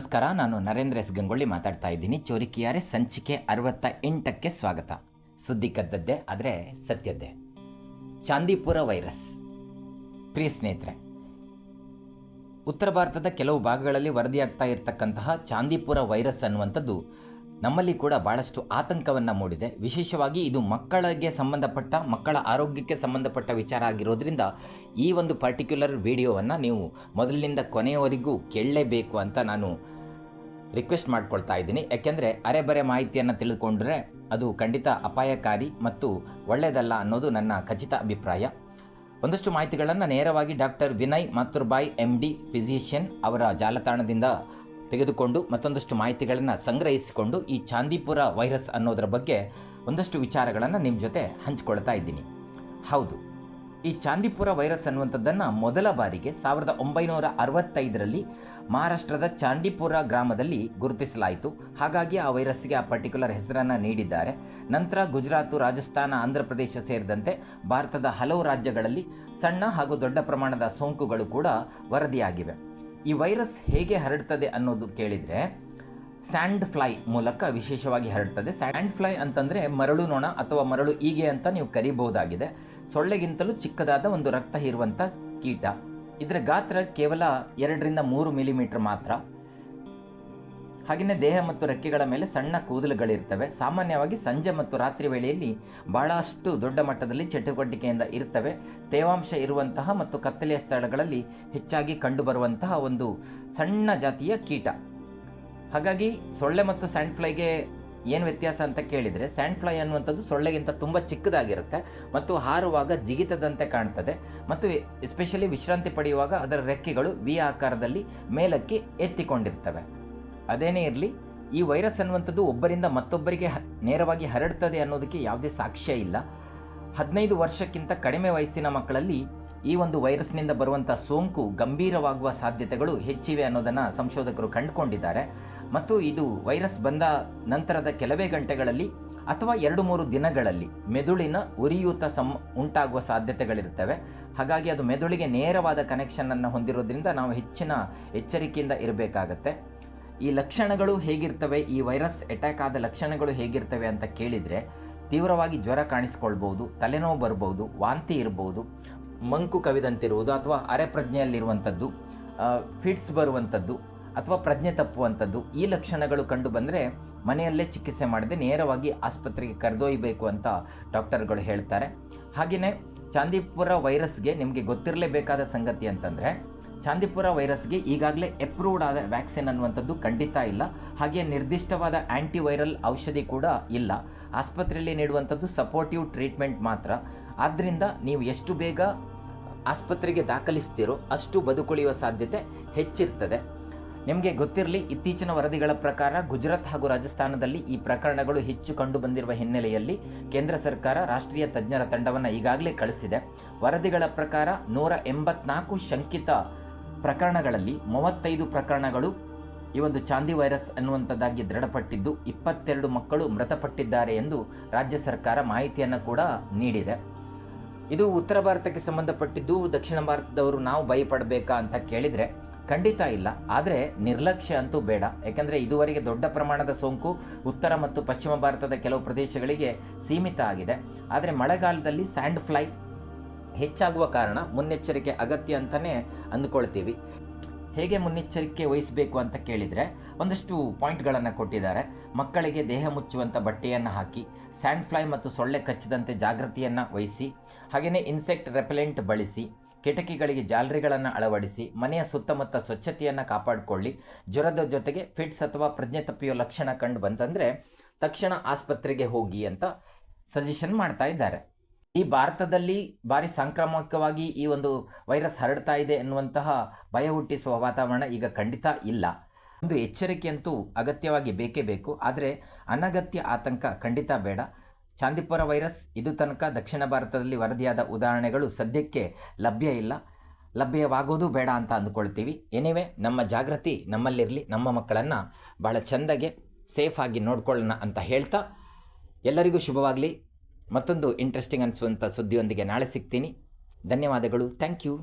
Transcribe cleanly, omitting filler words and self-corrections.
ನಮಸ್ಕಾರ, ನಾನು ನರೇಂದ್ರ ಎಸ್ ಗಂಗೊಳ್ಳಿ ಮಾತಾಡ್ತಾ ಇದ್ದೀನಿ. ಚೋರಿಕಿಯಾರೆ ಸಂಚಿಕೆ 68ಕ್ಕೆ ಸ್ವಾಗತ. ಸುದ್ದಿ ಕದ್ದದ್ದೇ ಆದರೆ ಸತ್ಯದ್ದೇ. ಚಾಂದಿಪುರ ವೈರಸ್. ಪ್ರಿಯ ಸ್ನೇಹಿತರೆ, ಉತ್ತರ ಭಾರತದ ಕೆಲವು ಭಾಗಗಳಲ್ಲಿ ವರದಿಯಾಗ್ತಾ ಇರತಕ್ಕಂತಹ ಚಾಂದಿಪುರ ವೈರಸ್ ಅನ್ನುವಂಥದ್ದು ನಮ್ಮಲ್ಲಿ ಕೂಡ ಭಾಳಷ್ಟು ಆತಂಕವನ್ನು ಮೂಡಿದೆ. ವಿಶೇಷವಾಗಿ ಇದು ಮಕ್ಕಳಿಗೆ ಸಂಬಂಧಪಟ್ಟ, ಮಕ್ಕಳ ಆರೋಗ್ಯಕ್ಕೆ ಸಂಬಂಧಪಟ್ಟ ವಿಚಾರ ಆಗಿರೋದ್ರಿಂದ ಈ ಒಂದು ಪರ್ಟಿಕ್ಯುಲರ್ ವಿಡಿಯೋವನ್ನು ನೀವು ಮೊದಲಿನಿಂದ ಕೊನೆಯವರೆಗೂ ಕೇಳಲೇಬೇಕು ಅಂತ ನಾನು ರಿಕ್ವೆಸ್ಟ್ ಮಾಡ್ಕೊಳ್ತಾ ಇದ್ದೀನಿ. ಯಾಕೆಂದರೆ ಅರೆಬರೆ ಮಾಹಿತಿಯನ್ನು ತಿಳಿದುಕೊಂಡ್ರೆ ಅದು ಖಂಡಿತ ಅಪಾಯಕಾರಿ ಮತ್ತು ಒಳ್ಳೆಯದಲ್ಲ ಅನ್ನೋದು ನನ್ನ ಖಚಿತ ಅಭಿಪ್ರಾಯ. ಒಂದಷ್ಟು ಮಾಹಿತಿಗಳನ್ನು ನೇರವಾಗಿ ಡಾಕ್ಟರ್ ವಿನಯ್ ಮಾತುರ್ಬಾಯ್ MD ಫಿಸಿಷಿಯನ್ ಅವರ ಜಾಲತಾಣದಿಂದ ತೆಗೆದುಕೊಂಡು ಮತ್ತೊಂದಷ್ಟು ಮಾಹಿತಿಗಳನ್ನು ಸಂಗ್ರಹಿಸಿಕೊಂಡು ಈ ಚಾಂದಿಪುರ ವೈರಸ್ ಅನ್ನೋದರ ಬಗ್ಗೆ ಒಂದಷ್ಟು ವಿಚಾರಗಳನ್ನು ನಿಮ್ಮ ಜೊತೆ ಹಂಚಿಕೊಳ್ತಾ ಇದ್ದೀನಿ. ಹೌದು, ಈ ಚಾಂದಿಪುರ ವೈರಸ್ ಅನ್ನುವಂಥದ್ದನ್ನು ಮೊದಲ ಬಾರಿಗೆ 1965ರಲ್ಲಿ ಮಹಾರಾಷ್ಟ್ರದ ಚಾಂದಿಪುರ ಗ್ರಾಮದಲ್ಲಿ ಗುರುತಿಸಲಾಯಿತು. ಹಾಗಾಗಿ ಆ ವೈರಸ್ಗೆ ಆ ಪರ್ಟಿಕ್ಯುಲರ್ ಹೆಸರನ್ನು ನೀಡಿದ್ದಾರೆ. ನಂತರ ಗುಜರಾತ್, ರಾಜಸ್ಥಾನ, ಆಂಧ್ರ ಪ್ರದೇಶ ಸೇರಿದಂತೆ ಭಾರತದ ಹಲವು ರಾಜ್ಯಗಳಲ್ಲಿ ಸಣ್ಣ ಹಾಗೂ ದೊಡ್ಡ ಪ್ರಮಾಣದ ಸೋಂಕುಗಳು ಕೂಡ ವರದಿಯಾಗಿವೆ. ಈ ವೈರಸ್ ಹೇಗೆ ಹರಡ್ತದೆ ಅನ್ನೋದು ಕೇಳಿದರೆ ಸ್ಯಾಂಡ್ ಫ್ಲೈ ಮೂಲಕ ವಿಶೇಷವಾಗಿ ಹರಡ್ತದೆ. ಸ್ಯಾಂಡ್ ಫ್ಲೈ ಅಂತಂದರೆ ಮರಳು ನೊಣ ಅಥವಾ ಮರಳು ಈಗೆ ಅಂತ ನೀವು ಕರಿಬಹುದಾಗಿದೆ. ಸೊಳ್ಳೆಗಿಂತಲೂ ಚಿಕ್ಕದಾದ ಒಂದು ರಕ್ತ ಹೀರುವಂಥ ಕೀಟ. ಇದರ ಗಾತ್ರ ಕೇವಲ 2-3 ಮಿಲಿಮೀಟರ್ ಮಾತ್ರ. ಹಾಗೆಯೇ ದೇಹ ಮತ್ತು ರೆಕ್ಕೆಗಳ ಮೇಲೆ ಸಣ್ಣ ಕೂದಲುಗಳಿರ್ತವೆ. ಸಾಮಾನ್ಯವಾಗಿ ಸಂಜೆ ಮತ್ತು ರಾತ್ರಿ ವೇಳೆಯಲ್ಲಿ ಬಹಳಷ್ಟು ದೊಡ್ಡ ಮಟ್ಟದಲ್ಲಿ ಚಟುವಟಿಕೆಯಿಂದ ಇರ್ತವೆ. ತೇವಾಂಶ ಇರುವಂತಹ ಮತ್ತು ಕತ್ತಲೆಯ ಸ್ಥಳಗಳಲ್ಲಿ ಹೆಚ್ಚಾಗಿ ಕಂಡುಬರುವಂತಹ ಒಂದು ಸಣ್ಣ ಜಾತಿಯ ಕೀಟ. ಹಾಗಾಗಿ ಸೊಳ್ಳೆ ಮತ್ತು ಸ್ಯಾಂಡ್ ಫ್ಲೈಗೆ ಏನು ವ್ಯತ್ಯಾಸ ಅಂತ ಕೇಳಿದರೆ, ಸ್ಯಾಂಡ್ ಫ್ಲೈ ಅನ್ನುವಂಥದ್ದು ಸೊಳ್ಳೆಗಿಂತ ತುಂಬ ಚಿಕ್ಕದಾಗಿರುತ್ತೆ ಮತ್ತು ಹಾರುವಾಗ ಜಿಗಿತದಂತೆ ಕಾಣ್ತದೆ ಮತ್ತು ಎಸ್ಪೆಷಲಿ ವಿಶ್ರಾಂತಿ ಪಡೆಯುವಾಗ ಅದರ ರೆಕ್ಕೆಗಳು ವಿ ಆಕಾರದಲ್ಲಿ ಮೇಲಕ್ಕೆ ಎತ್ತಿಕೊಂಡಿರ್ತವೆ. ಅದೇನೇ ಇರಲಿ, ಈ ವೈರಸ್ ಅನ್ನುವಂಥದ್ದು ಒಬ್ಬರಿಂದ ಮತ್ತೊಬ್ಬರಿಗೆ ನೇರವಾಗಿ ಹರಡ್ತದೆ ಅನ್ನೋದಕ್ಕೆ ಯಾವುದೇ ಸಾಕ್ಷ್ಯ ಇಲ್ಲ. 15 ವರ್ಷಕ್ಕಿಂತ ಕಡಿಮೆ ವಯಸ್ಸಿನ ಮಕ್ಕಳಲ್ಲಿ ಈ ಒಂದು ವೈರಸ್ನಿಂದ ಬರುವಂಥ ಸೋಂಕು ಗಂಭೀರವಾಗುವ ಸಾಧ್ಯತೆಗಳು ಹೆಚ್ಚಿವೆ ಅನ್ನೋದನ್ನು ಸಂಶೋಧಕರು ಕಂಡುಕೊಂಡಿದ್ದಾರೆ. ಮತ್ತು ಇದು ವೈರಸ್ ಬಂದ ನಂತರದ ಕೆಲವೇ ಗಂಟೆಗಳಲ್ಲಿ ಅಥವಾ 2-3 ದಿನಗಳಲ್ಲಿ ಮೆದುಳಿನ ಉರಿಯೂತ ಉಂಟಾಗುವ ಸಾಧ್ಯತೆಗಳಿರ್ತವೆ. ಹಾಗಾಗಿ ಅದು ಮೆದುಳಿಗೆ ನೇರವಾದ ಕನೆಕ್ಷನನ್ನು ಹೊಂದಿರೋದ್ರಿಂದ ನಾವು ಹೆಚ್ಚಿನ ಎಚ್ಚರಿಕೆಯಿಂದ ಇರಬೇಕಾಗತ್ತೆ. ಈ ಲಕ್ಷಣಗಳು ಹೇಗಿರ್ತವೆ, ಈ ವೈರಸ್ ಅಟ್ಯಾಕ್ ಆದ ಲಕ್ಷಣಗಳು ಹೇಗಿರ್ತವೆ ಅಂತ ಕೇಳಿದರೆ, ತೀವ್ರವಾಗಿ ಜ್ವರ ಕಾಣಿಸ್ಕೊಳ್ಬೋದು, ತಲೆನೋವು ಬರ್ಬೋದು, ವಾಂತಿ ಇರ್ಬೋದು, ಮಂಕು ಕವಿದಂತಿರುವುದು ಅಥವಾ ಅರೆಪ್ರಜ್ಞೆಯಲ್ಲಿರುವಂಥದ್ದು, ಫಿಟ್ಸ್ ಬರುವಂಥದ್ದು ಅಥವಾ ಪ್ರಜ್ಞೆ ತಪ್ಪುವಂಥದ್ದು. ಈ ಲಕ್ಷಣಗಳು ಕಂಡು ಬಂದರೆ ಮನೆಯಲ್ಲೇ ಚಿಕಿತ್ಸೆ ಮಾಡದೆ ನೇರವಾಗಿ ಆಸ್ಪತ್ರೆಗೆ ಕರೆದೊಯ್ಯಬೇಕು ಅಂತ ಡಾಕ್ಟರ್ಗಳು ಹೇಳ್ತಾರೆ. ಹಾಗೆಯೇ ಚಾಂದಿಪುರ ವೈರಸ್ಗೆ ನಿಮಗೆ ಗೊತ್ತಿರಲೇಬೇಕಾದ ಸಂಗತಿ ಅಂತಂದರೆ, ಚಾಂದಿಪುರ ವೈರಸ್ಗೆ ಈಗಾಗಲೇ ಅಪ್ರೂವ್ಡ್ ಆದ ವ್ಯಾಕ್ಸಿನ್ ಅನ್ನುವಂಥದ್ದು ಖಂಡಿತ ಇಲ್ಲ. ಹಾಗೆ ನಿರ್ದಿಷ್ಟವಾದ ಆ್ಯಂಟಿವೈರಲ್ ಔಷಧಿ ಕೂಡ ಇಲ್ಲ. ಆಸ್ಪತ್ರೆಯಲ್ಲಿ ನೀಡುವಂಥದ್ದು ಸಪೋರ್ಟಿವ್ ಟ್ರೀಟ್ಮೆಂಟ್ ಮಾತ್ರ. ಆದ್ದರಿಂದ ನೀವು ಎಷ್ಟು ಬೇಗ ಆಸ್ಪತ್ರೆಗೆ ದಾಖಲಿಸ್ತೀರೋ ಅಷ್ಟು ಬದುಕುಳಿಯುವ ಸಾಧ್ಯತೆ ಹೆಚ್ಚಿರ್ತದೆ. ನಿಮಗೆ ಗೊತ್ತಿರಲಿ, ಇತ್ತೀಚಿನ ವರದಿಗಳ ಪ್ರಕಾರ ಗುಜರಾತ್ ಹಾಗೂ ರಾಜಸ್ಥಾನದಲ್ಲಿ ಈ ಪ್ರಕರಣಗಳು ಹೆಚ್ಚು ಕಂಡು ಬಂದಿರುವ ಹಿನ್ನೆಲೆಯಲ್ಲಿ ಕೇಂದ್ರ ಸರ್ಕಾರ ರಾಷ್ಟ್ರೀಯ ತಜ್ಞರ ತಂಡವನ್ನು ಈಗಾಗಲೇ ಕಳಿಸಿದೆ. ವರದಿಗಳ ಪ್ರಕಾರ 184 ಶಂಕಿತ ಪ್ರಕರಣಗಳಲ್ಲಿ 35 ಪ್ರಕರಣಗಳು ಈ ಒಂದು ಚಾಂದಿ ವೈರಸ್ ಅನ್ನುವಂಥದ್ದಾಗಿ ದೃಢಪಟ್ಟಿದ್ದು 22 ಮಕ್ಕಳು ಮೃತಪಟ್ಟಿದ್ದಾರೆ ಎಂದು ರಾಜ್ಯ ಸರ್ಕಾರ ಮಾಹಿತಿಯನ್ನು ಕೂಡ ನೀಡಿದೆ. ಇದು ಉತ್ತರ ಭಾರತಕ್ಕೆ ಸಂಬಂಧಪಟ್ಟಿದ್ದು. ದಕ್ಷಿಣ ಭಾರತದವರು ನಾವು ಭಯಪಡಬೇಕಾ ಅಂತ ಕೇಳಿದರೆ ಖಂಡಿತ ಇಲ್ಲ. ಆದರೆ ನಿರ್ಲಕ್ಷ್ಯ ಅಂತೂ ಬೇಡ. ಯಾಕೆಂದರೆ ಇದುವರೆಗೆ ದೊಡ್ಡ ಪ್ರಮಾಣದ ಸೋಂಕು ಉತ್ತರ ಮತ್ತು ಪಶ್ಚಿಮ ಭಾರತದ ಕೆಲವು ಪ್ರದೇಶಗಳಿಗೆ ಸೀಮಿತ ಆಗಿದೆ. ಆದರೆ ಮಳೆಗಾಲದಲ್ಲಿ ಸ್ಯಾಂಡ್ ಫ್ಲೈ ಹೆಚ್ಚಾಗುವ ಕಾರಣ ಮುನ್ನೆಚ್ಚರಿಕೆ ಅಗತ್ಯ ಅಂತಲೇ ಅಂದುಕೊಳ್ತೀವಿ. ಹೇಗೆ ಮುನ್ನೆಚ್ಚರಿಕೆ ವಹಿಸಬೇಕು ಅಂತ ಕೇಳಿದರೆ ಒಂದಷ್ಟು ಪಾಯಿಂಟ್ಗಳನ್ನು ಕೊಟ್ಟಿದ್ದಾರೆ. ಮಕ್ಕಳಿಗೆ ದೇಹ ಮುಚ್ಚುವಂಥ ಬಟ್ಟೆಯನ್ನು ಹಾಕಿ, ಸ್ಯಾಂಡ್ ಫ್ಲೈ ಮತ್ತು ಸೊಳ್ಳೆ ಕಚ್ಚದಂತೆ ಜಾಗೃತಿಯನ್ನು ವಹಿಸಿ, ಹಾಗೆಯೇ ಇನ್ಸೆಕ್ಟ್ ರೆಪೆಲೆಂಟ್ ಬಳಸಿ, ಕಿಟಕಿಗಳಿಗೆ ಜಾಲರಿಗಳನ್ನು ಅಳವಡಿಸಿ, ಮನೆಯ ಸುತ್ತಮುತ್ತ ಸ್ವಚ್ಛತೆಯನ್ನು ಕಾಪಾಡಿಕೊಳ್ಳಿ. ಜ್ವರದ ಜೊತೆಗೆ ಫಿಟ್ಸ್ ಅಥವಾ ಪ್ರಜ್ಞೆ ತಪ್ಪಿಯೋ ಲಕ್ಷಣ ಕಂಡು ಬಂತಂದರೆ ತಕ್ಷಣ ಆಸ್ಪತ್ರೆಗೆ ಹೋಗಿ ಅಂತ ಸಜೆಷನ್ ಮಾಡ್ತಾ ಇದ್ದಾರೆ. ಈ ಭಾರತದಲ್ಲಿ ಭಾರಿ ಸಾಂಕ್ರಾಮಿಕವಾಗಿ ಈ ಒಂದು ವೈರಸ್ ಹರಡ್ತಾ ಇದೆ ಎನ್ನುವಂತಹ ಭಯ ಹುಟ್ಟಿಸುವ ವಾತಾವರಣ ಈಗ ಖಂಡಿತ ಇಲ್ಲ. ಒಂದು ಎಚ್ಚರಿಕೆಯಂತೂ ಅಗತ್ಯವಾಗಿ ಬೇಕೇ ಬೇಕು. ಆದರೆ ಅನಗತ್ಯ ಆತಂಕ ಖಂಡಿತ ಬೇಡ. ಚಾಂದಿಪುರ ವೈರಸ್ ಇದು ತನಕ ದಕ್ಷಿಣ ಭಾರತದಲ್ಲಿ ವರದಿಯಾದ ಉದಾಹರಣೆಗಳು ಸದ್ಯಕ್ಕೆ ಲಭ್ಯ ಇಲ್ಲ, ಲಭ್ಯವಾಗೋದು ಬೇಡ ಅಂತ ಅಂದ್ಕೊಳ್ತೀವಿ. ಎನಿವೆ, ನಮ್ಮ ಜಾಗೃತಿ ನಮ್ಮಲ್ಲಿರಲಿ. ನಮ್ಮ ಮಕ್ಕಳನ್ನು ಭಾಳ ಚೆಂದಾಗೆ ಸೇಫಾಗಿ ನೋಡ್ಕೊಳ್ಳೋಣ ಅಂತ ಹೇಳ್ತಾ ಎಲ್ಲರಿಗೂ ಶುಭವಾಗಲಿ. ಮತ್ತೊಂದು ಇಂಟ್ರೆಸ್ಟಿಂಗ್ ಅನಿಸುವಂಥ ಸುದ್ದಿಯೊಂದಿಗೆ ನಾಳೆ ಸಿಗ್ತೀನಿ. ಧನ್ಯವಾದಗಳು. Thank you.